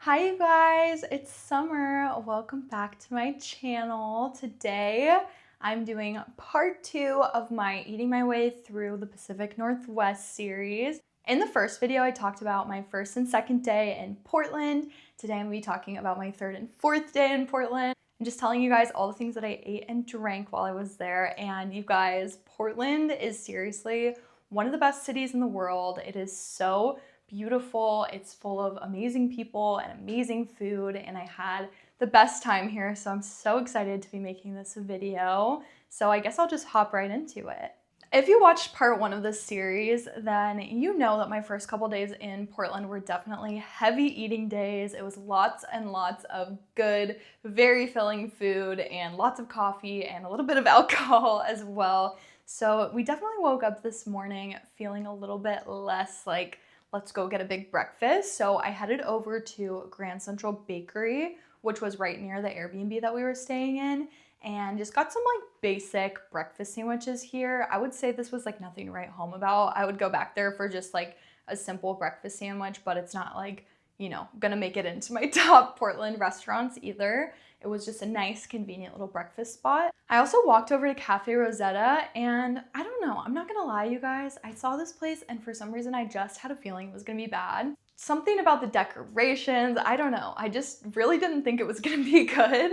Hi you guys, it's Summer. Welcome back to my channel. Today I'm doing part 2 of my Eating My Way Through the Pacific Northwest series. In the first video I talked about my first and second day in Portland. Today I'm going to be talking about my third and fourth day in Portland. I'm just telling you guys all the things that I ate and drank while I was there. And you guys, Portland is seriously one of the best cities in the world. It is so beautiful. It's full of amazing people and amazing food, and I had the best time here, so I'm so excited to be making this video. So I guess I'll just hop right into it. If you watched part 1 of this series, then you know that my first couple days in Portland were definitely heavy eating days. It was lots and lots of good, very filling food and lots of coffee and a little bit of alcohol as well. So we definitely woke up this morning feeling a little bit less like, let's go get a big breakfast. So I headed over to Grand Central Bakery, which was right near the Airbnb that we were staying in, and just got some like basic breakfast sandwiches here. I would say this was like nothing to write home about. I would go back there for just like a simple breakfast sandwich, but it's not like, you know, gonna make it into my top Portland restaurants either. It was just a nice, convenient little breakfast spot. I also walked over to Cafe Rosetta, and I don't know, I'm not gonna lie, you guys, I saw this place and for some reason I just had a feeling it was gonna be bad. Something about the decorations, I don't know, I just really didn't think it was gonna be good,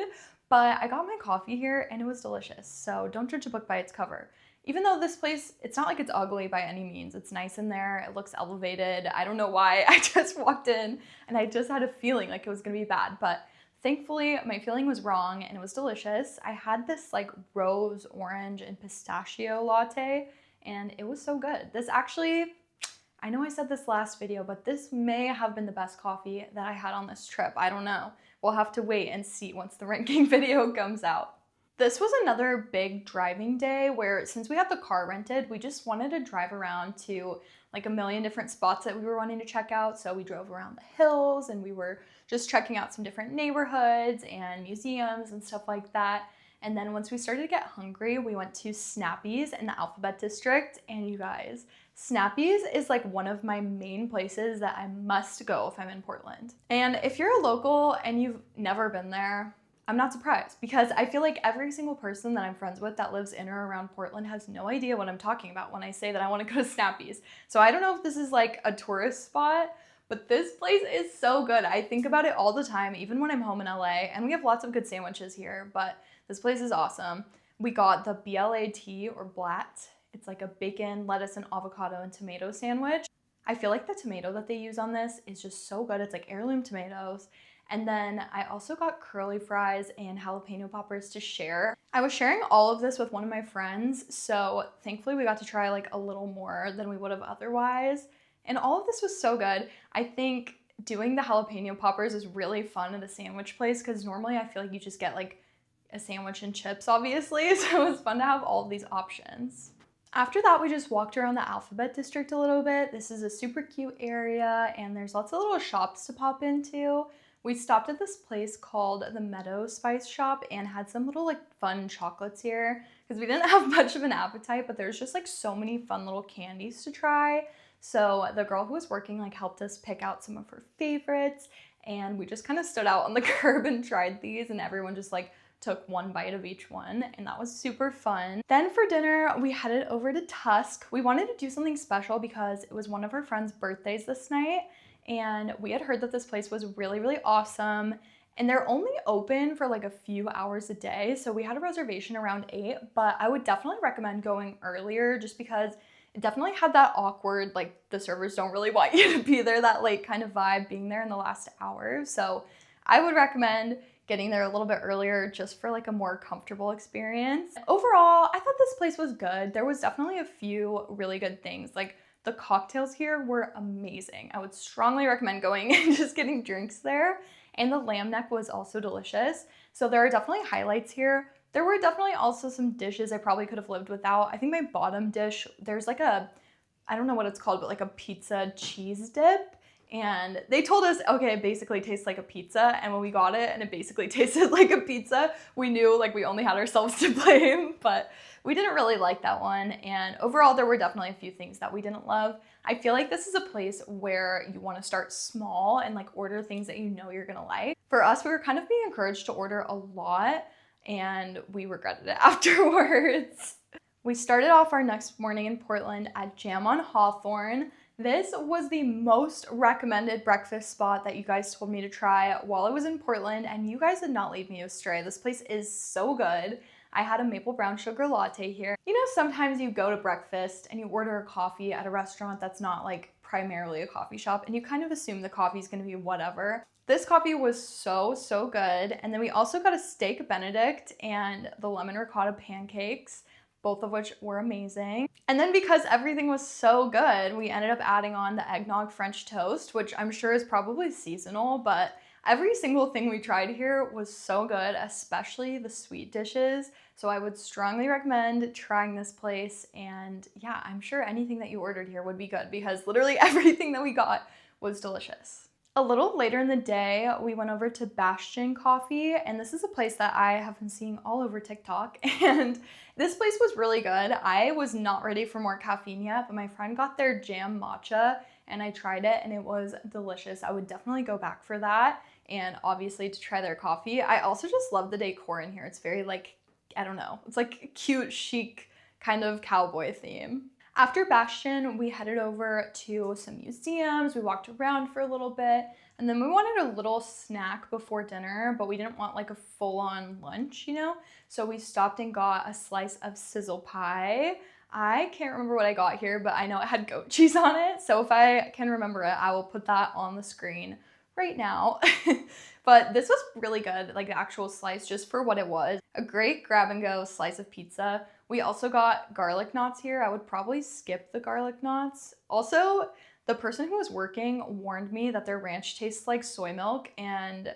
but I got my coffee here and it was delicious, so don't judge a book by its cover. Even though this place, it's not like it's ugly by any means. It's nice in there. It looks elevated. I don't know why. I just walked in and I just had a feeling like it was gonna be bad, but thankfully my feeling was wrong and it was delicious. I had this like rose, orange, and pistachio latte and it was so good. This actually, I know I said this last video, but this may have been the best coffee that I had on this trip. I don't know. We'll have to wait and see once the ranking video comes out. This was another big driving day where, since we had the car rented, we just wanted to drive around to like a million different spots that we were wanting to check out. So we drove around the hills and we were just checking out some different neighborhoods and museums and stuff like that. And then once we started to get hungry, we went to Snappy's in the Alphabet District. And you guys, Snappy's is like one of my main places that I must go if I'm in Portland. And if you're a local and you've never been there, I'm not surprised, because I feel like every single person that I'm friends with that lives in or around Portland has no idea what I'm talking about when I say that I want to go to Snappy's. So I don't know if this is like a tourist spot, but this place is so good. I think about it all the time, even when I'm home in LA, and we have lots of good sandwiches here, but this place is awesome. We got the BLAT or Blat. It's like a bacon, lettuce, and avocado and tomato sandwich. I feel like the tomato that they use on this is just so good. It's like heirloom tomatoes. And then I also got curly fries and jalapeno poppers to share. I was sharing all of this with one of my friends, so thankfully we got to try like a little more than we would have otherwise. And all of this was so good. I think doing the jalapeno poppers is really fun at a sandwich place, because normally I feel like you just get like a sandwich and chips, obviously. So it was fun to have all of these options. After that, we just walked around the Alphabet District a little bit. This is a super cute area and there's lots of little shops to pop into. We stopped at this place called the Meadow Spice Shop and had some little like fun chocolates here because we didn't have much of an appetite, but there's just like so many fun little candies to try. So the girl who was working like helped us pick out some of her favorites, and we just kind of stood out on the curb and tried these, and everyone just like took one bite of each one, and that was super fun. Then for dinner, we headed over to Tusk. We wanted to do something special because it was one of her friends' birthdays this night, and we had heard that this place was really, really awesome. And they're only open for like a few hours a day, so we had a reservation around 8, but I would definitely recommend going earlier just because it definitely had that awkward, like the servers don't really want you to be there that late kind of vibe being there in the last hour. So I would recommend getting there a little bit earlier just for like a more comfortable experience. Overall, I thought this place was good. There was definitely a few really good things. Like the cocktails here were amazing. I would strongly recommend going and just getting drinks there. And the lamb neck was also delicious. So there are definitely highlights here. There were definitely also some dishes I probably could have lived without. I think my bottom dish, there's like a, I don't know what it's called, but like a pizza cheese dip. And they told us, okay, it basically tastes like a pizza. And when we got it and it basically tasted like a pizza, we knew like we only had ourselves to blame, but we didn't really like that one. And overall, there were definitely a few things that we didn't love. I feel like this is a place where you want to start small and like order things that you know you're gonna like. For us, we were kind of being encouraged to order a lot and we regretted it afterwards. We started off our next morning in Portland at Jam on Hawthorne. This was the most recommended breakfast spot that you guys told me to try while I was in Portland, and you guys did not lead me astray. This place is so good. I had a maple brown sugar latte here. You know, sometimes you go to breakfast and you order a coffee at a restaurant that's not like primarily a coffee shop, and you kind of assume the coffee is gonna be whatever. This coffee was so good. And then we also got a steak Benedict and the lemon ricotta pancakes, both of which were amazing. And then because everything was so good, we ended up adding on the eggnog French toast, which I'm sure is probably seasonal, but every single thing we tried here was so good, especially the sweet dishes. So I would strongly recommend trying this place. And yeah, I'm sure anything that you ordered here would be good because literally everything that we got was delicious. A little later in the day, we went over to Bastion Coffee, and this is a place that I have been seeing all over TikTok, and this place was really good. I was not ready for more caffeine yet, but my friend got their jam matcha, and I tried it, and it was delicious. I would definitely go back for that, and obviously to try their coffee. I also just love the decor in here. It's very like, I don't know, it's like cute, chic, kind of cowboy theme. After Bastion, we headed over to some museums. We walked around for a little bit, and then we wanted a little snack before dinner, but we didn't want like a full-on lunch, you know? So we stopped and got a slice of sizzle pie. I can't remember what I got here, but I know it had goat cheese on it. So if I can remember it, I will put that on the screen right now. But this was really good, like the actual slice, just for what it was. A great grab-and-go slice of pizza. We also got garlic knots here. I would probably skip the garlic knots. Also, the person who was working warned me that their ranch tastes like soy milk, and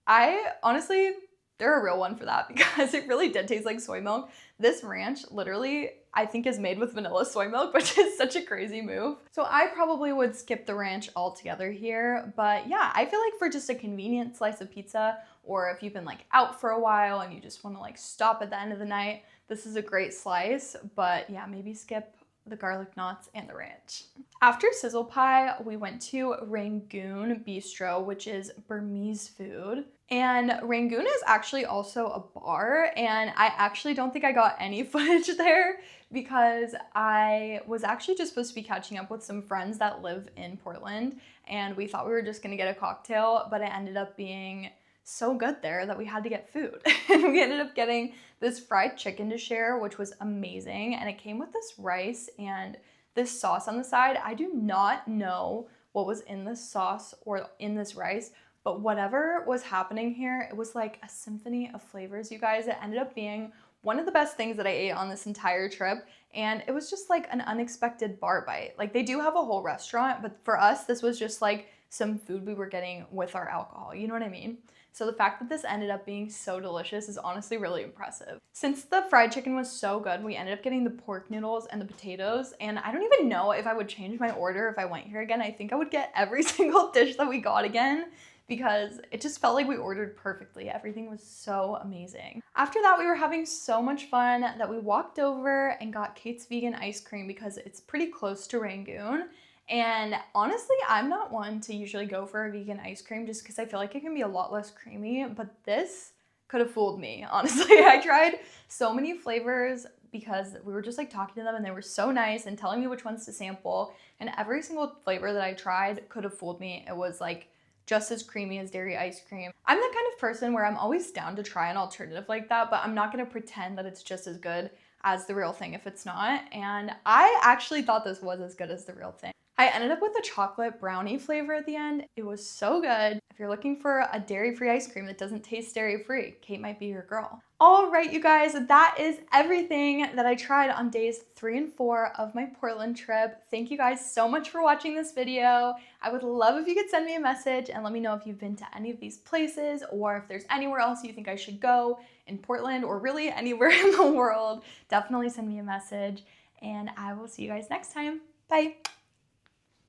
I honestly, they're a real one for that because it really did taste like soy milk. This ranch literally, I think, is made with vanilla soy milk, which is such a crazy move. So I probably would skip the ranch altogether here, but yeah, I feel like for just a convenient slice of pizza, or if you've been like out for a while and you just want to like stop at the end of the night, this is a great slice, but yeah, maybe skip the garlic knots and the ranch. After sizzle pie, we went to Rangoon Bistro, which is Burmese food. And Rangoon is actually also a bar, and I actually don't think I got any footage there because I was actually just supposed to be catching up with some friends that live in Portland, and we thought we were just gonna get a cocktail, but it ended up being so good there that we had to get food. And we ended up getting this fried chicken to share, which was amazing. And it came with this rice and this sauce on the side. I do not know what was in this sauce or in this rice, but whatever was happening here, it was like a symphony of flavors, you guys. It ended up being one of the best things that I ate on this entire trip. And it was just like an unexpected bar bite. Like they do have a whole restaurant, but for us, this was just like some food we were getting with our alcohol. You know what I mean? So the fact that this ended up being so delicious is honestly really impressive. Since the fried chicken was so good, we ended up getting the pork noodles and the potatoes, and I don't even know if I would change my order if I went here again. I think I would get every single dish that we got again because it just felt like we ordered perfectly. Everything was so amazing. After that, we were having so much fun that we walked over and got Kate's vegan ice cream because it's pretty close to Rangoon. And honestly, I'm not one to usually go for a vegan ice cream just because I feel like it can be a lot less creamy, but this could have fooled me, honestly. I tried so many flavors because we were just like talking to them and they were so nice and telling me which ones to sample, and every single flavor that I tried could have fooled me. It was like just as creamy as dairy ice cream. I'm the kind of person where I'm always down to try an alternative like that, but I'm not gonna pretend that it's just as good as the real thing if it's not. And I actually thought this was as good as the real thing. I ended up with a chocolate brownie flavor at the end. It was so good. If you're looking for a dairy-free ice cream that doesn't taste dairy-free, Kate might be your girl. All right, you guys, that is everything that I tried on days 3 and 4 of my Portland trip. Thank you guys so much for watching this video. I would love if you could send me a message and let me know if you've been to any of these places or if there's anywhere else you think I should go in Portland or really anywhere in the world. Definitely send me a message and I will see you guys next time. Bye.